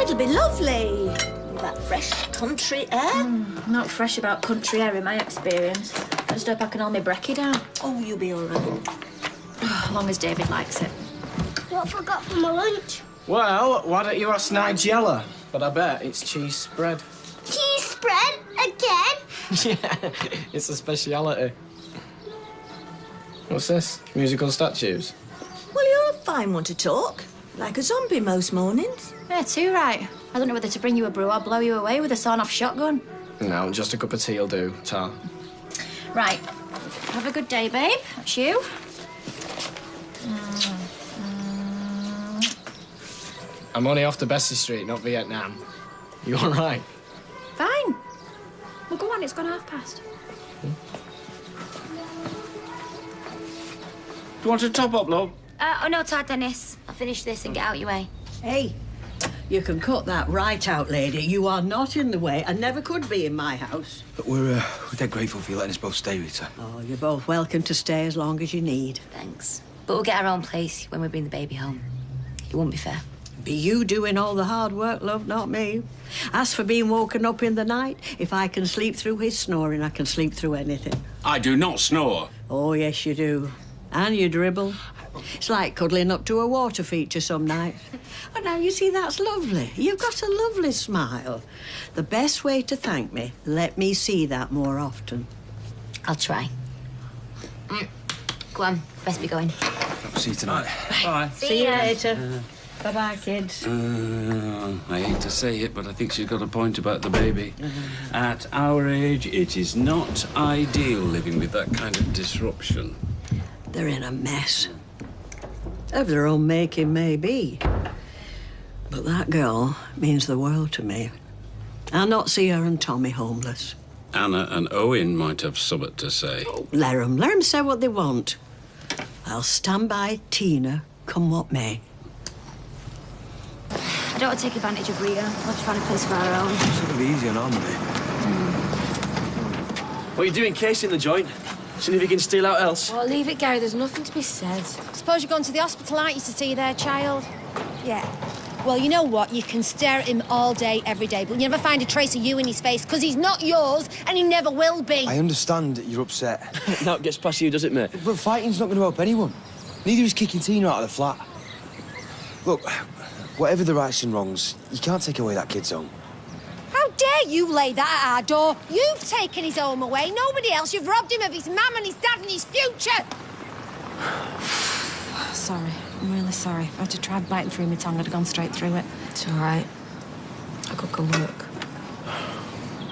it'll be lovely. With that fresh country air. Not fresh about country air in my experience. I just hope I can hold my brekkie down. Oh, you'll be all right. As long as David likes it. What have I got for my lunch? Well, why don't you ask Nigella? But I bet it's cheese spread. Cheese spread? Again? Yeah, it's a speciality. What's this? Musical statues? Well, you're a fine one to talk. Like a zombie most mornings. Yeah, too right. I don't know whether to bring you a brew or blow you away with a sawn-off shotgun. No, just a cup of tea will do, Tar. Right. Have a good day, babe. That's you. I'm only off to Bessie Street, not Vietnam. You all right? Fine. Well, go on, it's gone past. Do you want a top up, love? Oh, no, Todd, Dennis. I'll finish this and get out your way. Hey, you can cut that right out, lady. You are not in the way and never could be in my house. But we're dead grateful for you letting us both stay, Rita. Oh, you're both welcome to stay as long as you need. Thanks. But we'll get our own place when we bring the baby home. It won't be fair. Be you doing all the hard work, love, not me. As for being woken up in the night, if I can sleep through his snoring, I can sleep through anything. I do not snore. Oh, yes, you do. And you dribble. It's like cuddling up to a water feature some nights. Oh, now, you see, that's lovely. You've got a lovely smile. The best way to thank me, let me see that more often. I'll try. Go on, best be going. I'll see you tonight. Bye. See you later. Bye-bye, kids. I hate to say it, but I think she's got a point about the baby. At our age, it is not ideal living with that kind of disruption. They're in a mess. Of their own making, maybe. But that girl means the world to me. I'll not see her and Tommy homeless. Anna and Owen might have something to say. Let 'em say what they want. I'll stand by Tina, come what may. I don't want to take advantage of Rita. We'll have to find a place of our own. It's not gonna be easy on Army. What are you doing, casing the joint? See if you can steal out else. Oh, leave it, Gary. There's nothing to be said. Suppose you're going to the hospital, aren't you, to see their child? Yeah. Well, you know what? You can stare at him all day, every day, but you never find a trace of you in his face, because he's not yours, and he never will be. I understand that you're upset. Now it gets past you, does it, mate? But fighting's not going to help anyone. Neither is kicking Tina out of the flat. Look, whatever the rights and wrongs, you can't take away that kid's home. How dare you lay that at our door? You've taken his home away, nobody else. You've robbed him of his mum and his dad and his future. Sorry. I'm really sorry. If I had to try biting through my tongue, I'd have gone straight through it. It's all right. I could go work.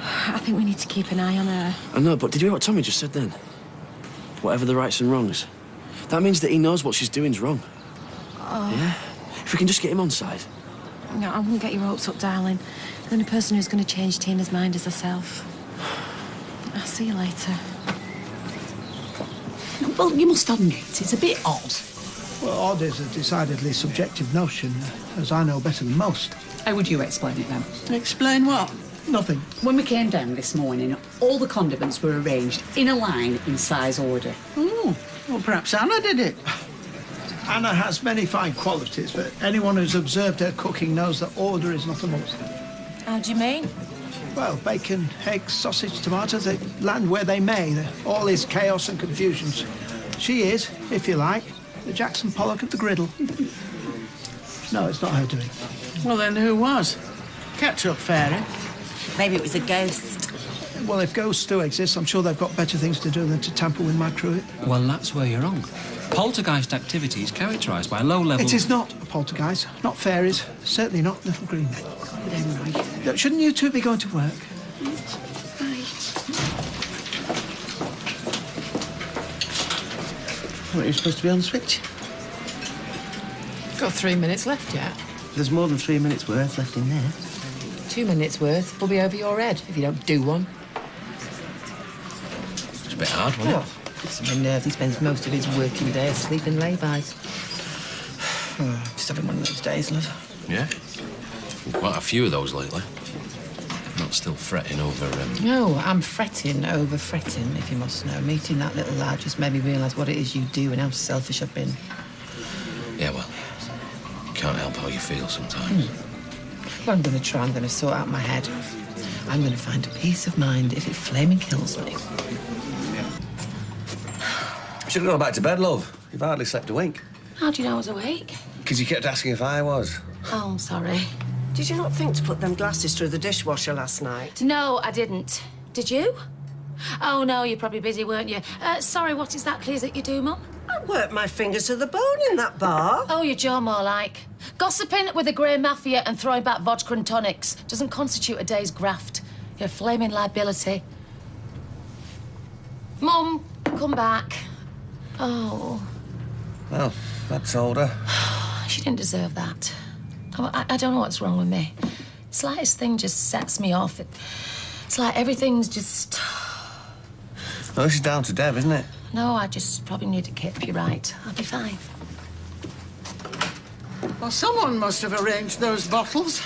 I think we need to keep an eye on her. I know, but did you hear what Tommy just said then? Whatever the rights and wrongs. That means that he knows what she's doing's wrong. Oh. Yeah? If we can just get him on side. No, I wouldn't get your hopes up, darling. The only person who's going to change Tina's mind is herself. I'll see you later. Well, you must admit, it's a bit odd. Well, odd is a decidedly subjective notion, as I know better than most. How would you explain it, then? Explain what? Nothing. When we came down this morning, all the condiments were arranged in a line in size order. Oh, well, perhaps Anna did it. Anna has many fine qualities, but anyone who's observed her cooking knows that order is not a must. How do you mean? Well, bacon, eggs, sausage, tomatoes, they land where they may. All is chaos and confusion. She is, if you like, the Jackson Pollock of the griddle. No, it's not her doing. Well, then who was? Ketchup fairy? Maybe it was a ghost. Well, if ghosts do exist, I'm sure they've got better things to do than to tamper with my cruet. Well, that's where you're wrong. Poltergeist activity is characterised by low level... It is not a poltergeist, not fairies, certainly not little green men. But anyway, look, shouldn't you two be going to work? Weren't you supposed to be on the switch? Got 3 minutes left yet. There's more than 3 minutes worth left in there. 2 minutes worth will be over your head if you don't do one. It's a bit hard, wasn't it? It's my nerves. He spends most of his working day asleep in lay-bys. Just having one of those days, love. Yeah? Quite a few of those lately. Not still fretting over... No, I'm fretting over fretting, if you must know. Meeting that little lad just made me realise what it is you do and how selfish I've been. Yeah, well, you can't help how you feel sometimes. What I'm going to try, I'm going to sort out my head. I'm going to find a peace of mind if it flaming kills me. Should have gone back to bed, love. You've hardly slept a wink. How do you know I was awake? Because you kept asking if I was. Oh, I'm sorry. Did you not think to put them glasses through the dishwasher last night? No, I didn't. Did you? Oh, no, you're probably busy, weren't you? Sorry, what exactly is it you do, Mum? I worked my fingers to the bone in that bar. Oh, you're Joe more like. Gossiping with the grey mafia and throwing back vodka and tonics doesn't constitute a day's graft. You're a flaming liability. Mum, come back. Oh. Well, that told her. She didn't deserve that. Oh, I don't know what's wrong with me. The slightest thing just sets me off. It's like everything's just... Well, she's down to Deb, isn't it? No, I just probably need a kip, you're right. I'll be fine. Well, someone must have arranged those bottles.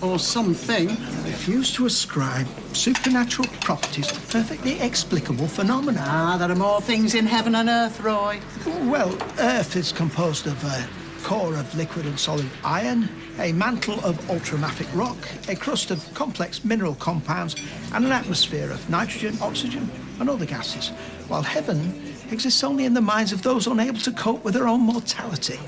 Or something. Refused to ascribe supernatural properties to perfectly explicable phenomena. Ah, there are more things in heaven and earth, Roy. Well, Earth is composed of a core of liquid and solid iron, a mantle of ultramafic rock, a crust of complex mineral compounds, and an atmosphere of nitrogen, oxygen, and other gases, while heaven exists only in the minds of those unable to cope with their own mortality.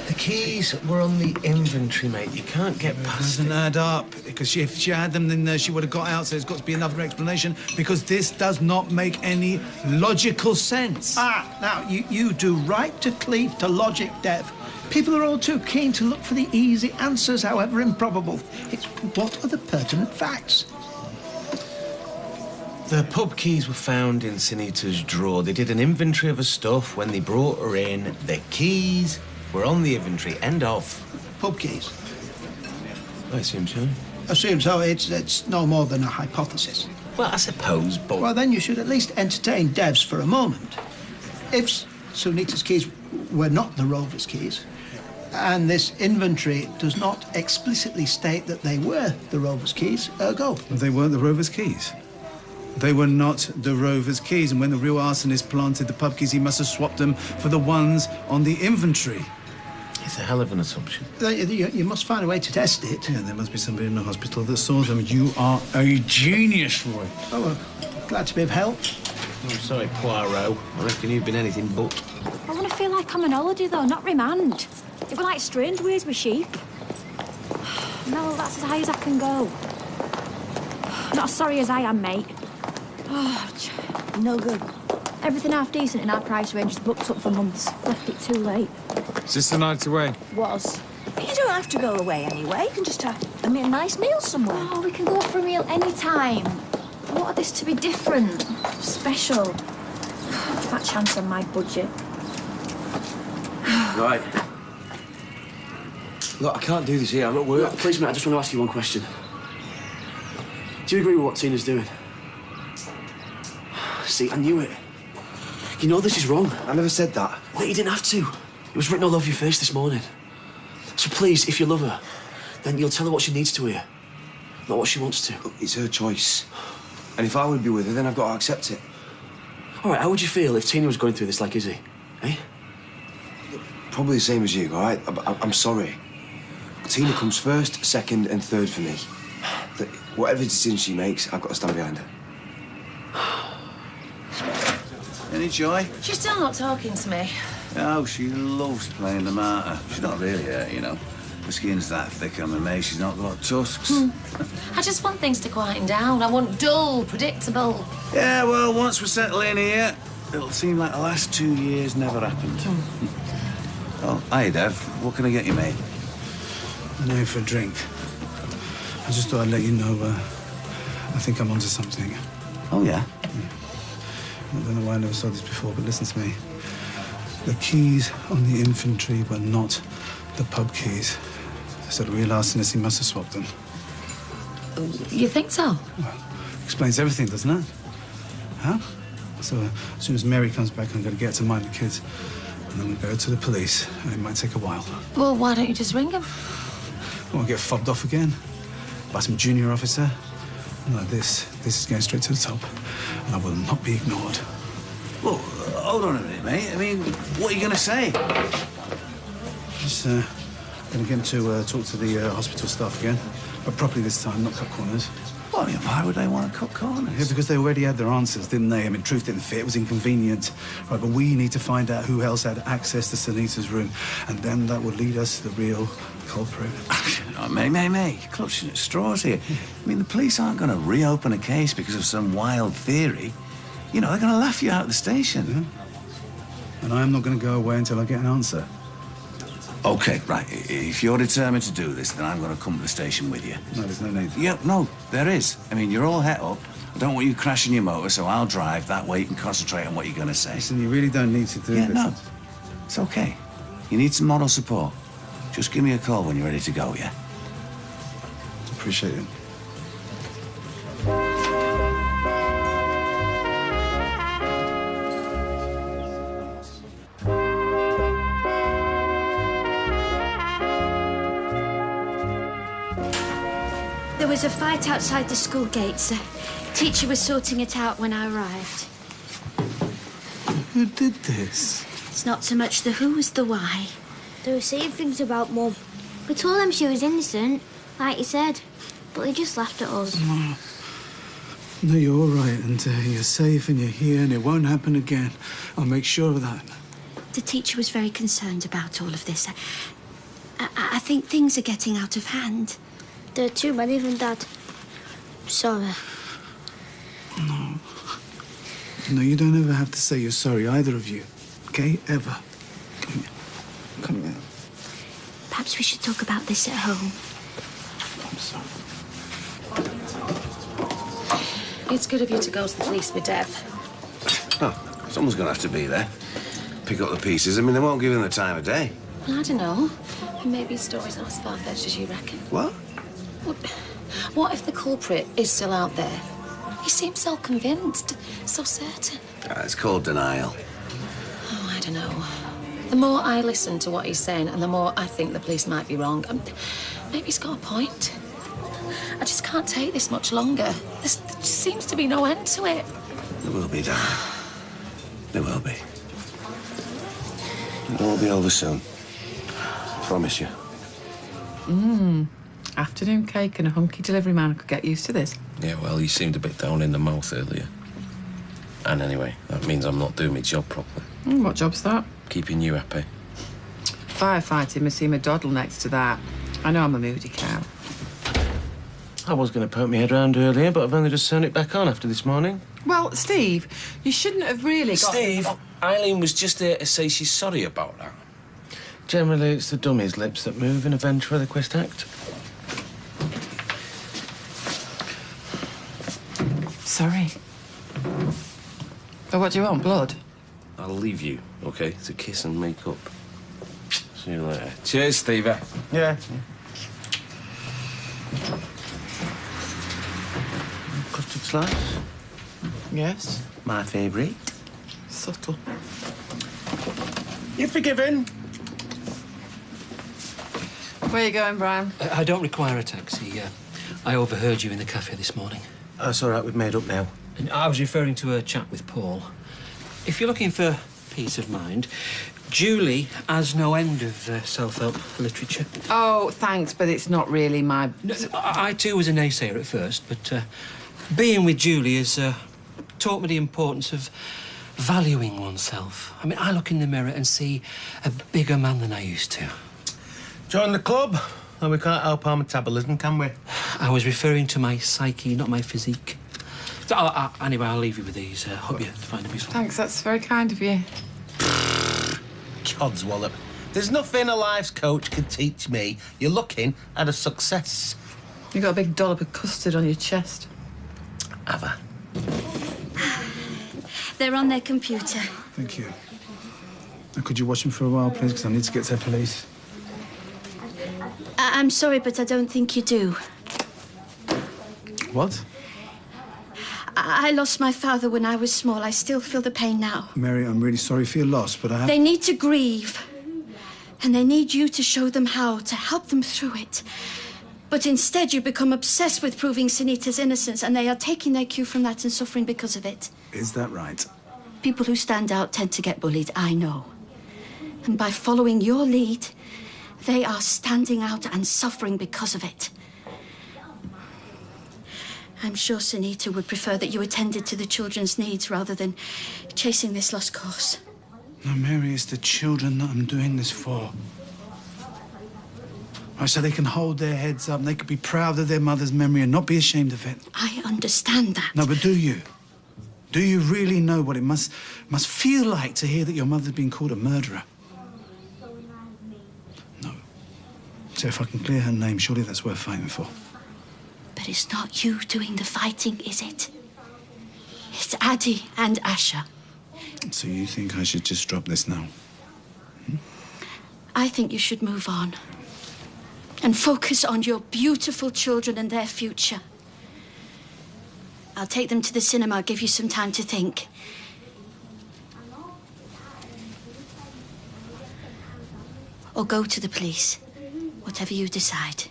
The keys were on the inventory, mate. You can't get past it. Doesn't add up, because if she had them, then she would have got out, so there's got to be another explanation, because this does not make any logical sense. Now, you do right to cleave to logic, Dev. People are all too keen to look for the easy answers, however improbable. It's what are the pertinent facts? The pub keys were found in Sunita's drawer. They did an inventory of her stuff. When they brought her in, the keys were on the inventory. End of. Pub keys? I assume so. Assume so. It's no more than a hypothesis. Well, I suppose, but... Well, then you should at least entertain Dev's for a moment. If Sunita's keys were not the Rover's keys, and this inventory does not explicitly state that they were the Rover's keys, ergo. They weren't the Rover's keys. They were not the Rover's keys, and when the real arsonist planted the pub keys, he must have swapped them for the ones on the inventory. It's a hell of an assumption. You must find a way to test it. Yeah, there must be somebody in the hospital that saw them. You are a genius, Roy. Oh, well, glad to be of help. I'm sorry, Poirot. I reckon you've been anything but. I want to feel like I'm on holiday, though, not remand. It'd be like strange ways with sheep. No, that's as high as I can go. Not as sorry as I am, mate. Oh, no good. Everything half decent in our price range is booked up for months. Left it too late. Is this the night away? Was. But you don't have to go away anyway. You can just have a nice meal somewhere. Oh, we can go for a meal any time. I wanted this to be different, special. Fat chance on my budget. Right. Look, I can't do this here. I'm at work. Look, please, mate, I just want to ask you one question. Do you agree with what Tina's doing? See, I knew it. You know this is wrong. I never said that. Well, you didn't have to. It was written all over your face this morning. So please, if you love her, then you'll tell her what she needs to hear, not what she wants to. Look, it's her choice. And if I would be with her, then I've got to accept it. All right, how would you feel if Tina was going through this like Izzy? Eh? Probably the same as you, all right? I'm sorry. Tina comes first, second, and third for me. Whatever decision she makes, I've got to stand behind her. Any joy? She's still not talking to me. Oh, she loves playing the martyr. She's not really hurt, you know. Her skin's that thick on the May, she's not got tusks. I just want things to quieten down. I want dull, predictable. Yeah, well, once we settle in here, it'll seem like the last 2 years never happened. Oh, hi, Dev. What can I get you, mate? I'm going for a drink. I just thought I'd let you know, I think I'm onto something. Oh, yeah? I don't know why I never saw this before, but listen to me. The keys on the infantry were not the pub keys. So the real arsonist, he must have swapped them. You think so? Well, explains everything, doesn't it? Huh? So as soon as Mary comes back, I'm going to get her to mind the kids. And then we'll go to the police, and it might take a while. Well, why don't you just ring him? I won't get fobbed off again by some junior officer. No, this is going straight to the top, and I will not be ignored. Well, hold on a minute, mate. I mean, what are you going to say? Just Then again to talk to the hospital staff again. But properly this time, not cut corners. Well, why would they want to cut corners? Yeah, because they already had their answers, didn't they? I mean, truth didn't fit. It was inconvenient. Right, but we need to find out who else had access to Sunita's room. And then that will lead us to the real culprit. Oh, May, clutching at straws here. I mean, the police aren't going to reopen a case because of some wild theory. You know, they're going to laugh you out of the station. Yeah. And I am not going to go away until I get an answer. OK, right. If you're determined to do this, then I'm going to come to the station with you. No, there's no need. Yep, no, there is. I mean, you're all het up. I don't want you crashing your motor, so I'll drive. That way you can concentrate on what you're going to say. Listen, you really don't need to do this. No, it's OK. You need some moral support. Just give me a call when you're ready to go, yeah? Appreciate it. There was a fight outside the school gates. The teacher was sorting it out when I arrived. Who did this? It's not so much the who as the why. They were saying things about Mum. We told them she was innocent, like you said, but they just laughed at us. No, you're all right, and you're safe, and you're here, and it won't happen again. I'll make sure of that. The teacher was very concerned about all of this. I think things are getting out of hand. There are too many of them, Dad. Sorry. No. No, you don't ever have to say you're sorry, either of you. Okay? Ever. Come here. Perhaps we should talk about this at home. I'm sorry. It's good of you to go to the police with Dev. Oh, someone's going to have to be there. Pick up the pieces. I mean, they won't give them the time of day. Well, I don't know. Maybe his story's not as far-fetched as you reckon. What? What if the culprit is still out there? He seems so convinced, so certain. It's called denial. Oh, I don't know. The more I listen to what he's saying, and the more I think the police might be wrong. Maybe he's got a point. I just can't take this much longer. There just seems to be no end to it. There will be, darling. There will be. It will be over soon. Promise you. Afternoon cake and a hunky delivery man could get used to this. Yeah, well, he seemed a bit down in the mouth earlier. And anyway, that means I'm not doing my job properly. What job's that? Keeping you happy. Firefighting must seem a doddle next to that. I know I'm a moody cow. I was going to poke my head round earlier, but I've only just turned it back on after this morning. Well, Steve, you shouldn't have really got... Steve, Eileen was just there to say she's sorry about that. Generally, it's the dummy's lips that move in a ventriloquist act. Sorry. But what do you want, blood? I'll leave you, OK, to kiss and make up. See you later. Cheers, Stevie. Yeah. Custard slice? Yes. My favourite. Subtle. You're forgiven. Where are you going, Brian? I don't require a taxi. I overheard you in the cafe this morning. That's all right, we've made up now. And I was referring to a chat with Paul. If you're looking for peace of mind, Julie has no end of self-help literature. Oh, thanks, but it's not really my... No, I too was a naysayer at first, but being with Julie has taught me the importance of valuing oneself. I mean, I look in the mirror and see a bigger man than I used to. Join the club, and we can't help our metabolism, can we? I was referring to my psyche, not my physique. So, anyway, I'll leave you with these. Hope you find them useful. Thanks, that's very kind of you. Codswallop. There's nothing a life's coach can teach me. You're looking at a success. You got a big dollop of custard on your chest. Have I? They're on their computer. Thank you. Now, could you watch them for a while, please? Because I need to get to the police. I'm sorry, but I don't think you do. What? I lost my father when I was small. I still feel the pain now. Mary, I'm really sorry for your loss, but I have... They need to grieve. And they need you to show them how, to help them through it. But instead, you become obsessed with proving Sunita's innocence, and they are taking their cue from that and suffering because of it. Is that right? People who stand out tend to get bullied, I know. And by following your lead, They are standing out and suffering because of it. I'm sure Sunita would prefer that you attended to the children's needs rather than chasing this lost cause. No, Mary, it's the children that I'm doing this for. Right, so they can hold their heads up and they can be proud of their mother's memory and not be ashamed of it. I understand that. No, but do you? Do you really know what it must feel like to hear that your mother's been called a murderer? No. So if I can clear her name, surely that's worth fighting for. But it's not you doing the fighting, is it? It's Addy and Asha. So you think I should just drop this now? I think you should move on and focus on your beautiful children and their future. I'll take them to the cinema, give you some time to think. Or go to the police, whatever you decide.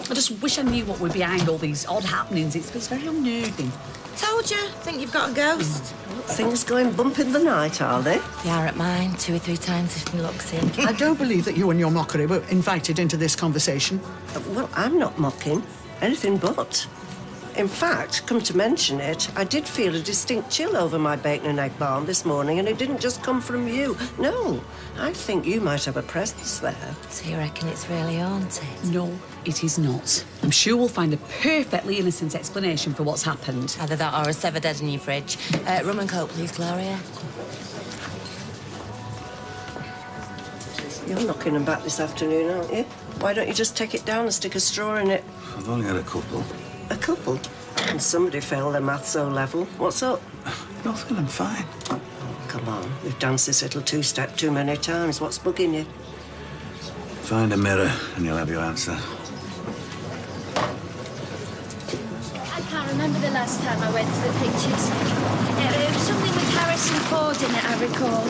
I just wish I knew what were behind all these odd happenings. It's very unnerving. Told you. Think you've got a ghost. Things going bump in the night, are they? They are at mine 2 or 3 times if he looks in. I don't believe that you and your mockery were invited into this conversation. Well, I'm not mocking. Anything but. In fact, come to mention it, I did feel a distinct chill over my bacon and egg barn this morning, and it didn't just come from you. No, I think you might have a presence there. So you reckon it's really haunted? No, it is not. I'm sure we'll find a perfectly innocent explanation for what's happened. Either that or a severed head in your fridge. Rum and coke, please, Gloria. You're knocking them back this afternoon, aren't you? Why don't you just take it down and stick a straw in it? I've only had a couple. A couple? And somebody failed their maths O-level. What's up? Nothing, I'm fine. Come on, we've danced this little two-step too many times. What's bugging you? Find a mirror and you'll have your answer. I can't remember the last time I went to the pictures. It was something with Harrison Ford in it, I recall.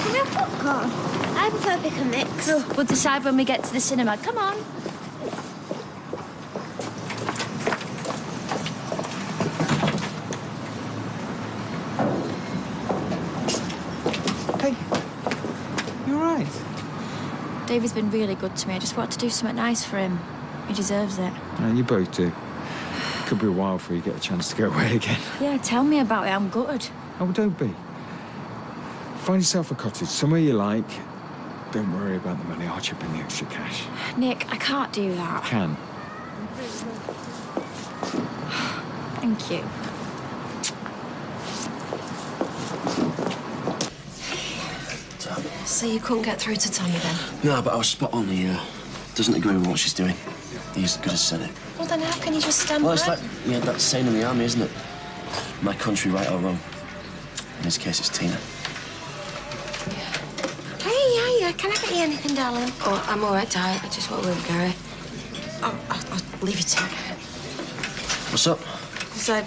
Can we have popcorn? I prefer pick and mix. Oh, we'll decide when we get to the cinema. Come on. David's been really good to me. I just want to do something nice for him. He deserves it. You both do. Could be a while before you get a chance to go away again. Yeah, tell me about it. I'm gutted. Oh, don't be. Find yourself a cottage, somewhere you like. Don't worry about the money. I'll chip in the extra cash. Nick, I can't do that. Can. Thank you. So you couldn't get through to Tommy then? No, but I was spot on. He doesn't agree with what she's doing. He's as good as said it. Well, then how can you just stand Well, by? it's like that saying in the army, isn't it? My country, right or wrong. In this case, it's Tina. Hey, can I get you anything, darling? Oh, I'm all right, Di. I just want to work, Gary. I'll leave you to it. What's up? So,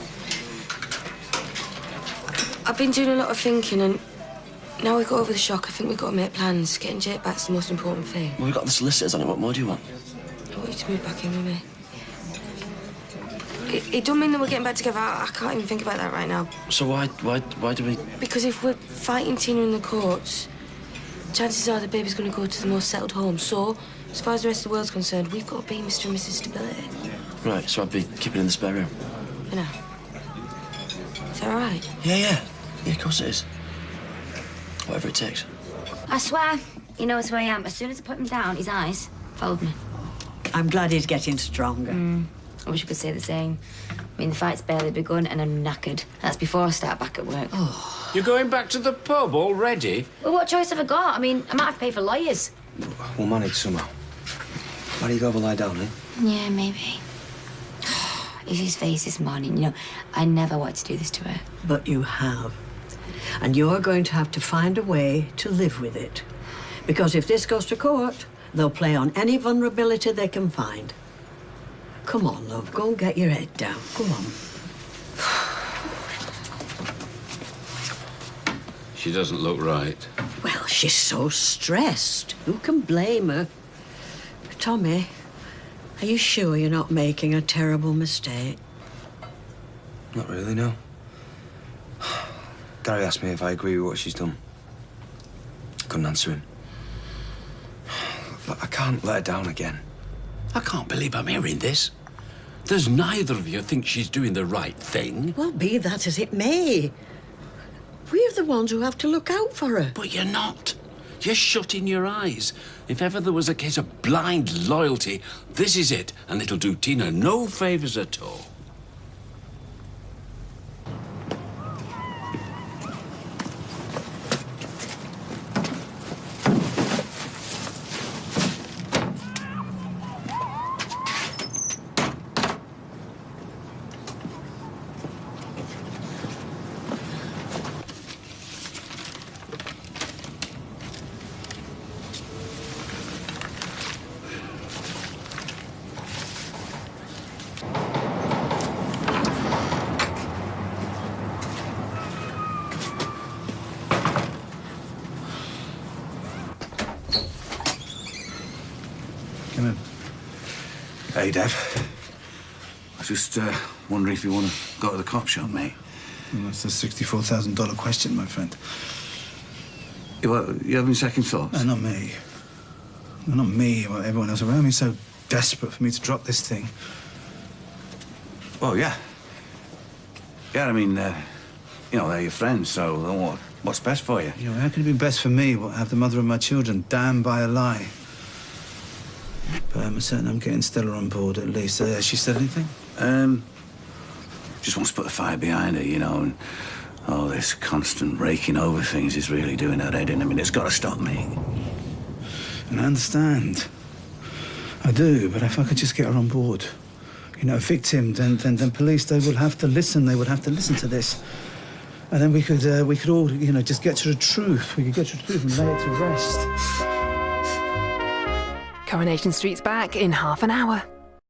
I've been doing a lot of thinking, and now we've got over the shock, I think we've got to make plans. Getting Jake back's the most important thing. Well, we've got the solicitors on it. What more do you want? I want you to move back in with me. It don't mean that we're getting back together. I can't even think about that right now. So why do we... Because if we're fighting Tina in the courts, chances are the baby's going to go to the most settled home. So, as far as the rest of the world's concerned, we've got to be Mr. and Mrs. Stability. Right, so I'd be keeping in the spare room. You know. Is that all right? Yeah, of course it is. Whatever it takes. I swear, he knows who I am. As soon as I put him down, his eyes followed me. I'm glad he's getting stronger. I wish I could say the same. I mean, the fight's barely begun and I'm knackered. That's before I start back at work. You're going back to the pub already? Well, what choice have I got? I mean, I might have to pay for lawyers. We'll manage somehow. Why don't you go over and lie down, eh? Yeah, maybe. Izzy's face this morning, you know, I never wanted to do this to her. But you have. And you're going to have to find a way to live with it. Because if this goes to court, they'll play on any vulnerability they can find. Come on, love, go and get your head down. Go on. She doesn't look right. Well, she's so stressed. Who can blame her? Tommy, are you sure you're not making a terrible mistake? Not really, no. Gary asked me if I agree with what she's done. couldn't answer him. But I can't let her down again. I can't believe I'm hearing this. There's neither of you think she's doing the right thing. Well, be that as it may. We're the ones who have to look out for her. But you're not. You're shutting your eyes. If ever there was a case of blind loyalty, this is it, and it'll do Tina no favours at all. Come in. Hey, Dev. I was just wondering if you want to go to the cop shop, mate. Well, that's the $64,000 question, my friend. You having second thoughts? No, not me. No, not me, or everyone else around me so desperate for me to drop this thing. Well, yeah. Yeah, I mean, you know, they're your friends, so what's best for you? You know, how can it be best for me to have the mother of my children damned by a lie? But I'm certain I'm getting Stella on board, at least. Has she said anything? Just wants to put the fire behind her, you know, and all this constant raking over things is really doing her head in. I mean, it's got to stop, mate. And I understand. I do, but if I could just get her on board. You know, a victim, then police, they would have to listen. They would have to listen to this. And then we could all, you know, just get to the truth. We could get to the truth and lay it to rest. Coronation Street's back in half an hour.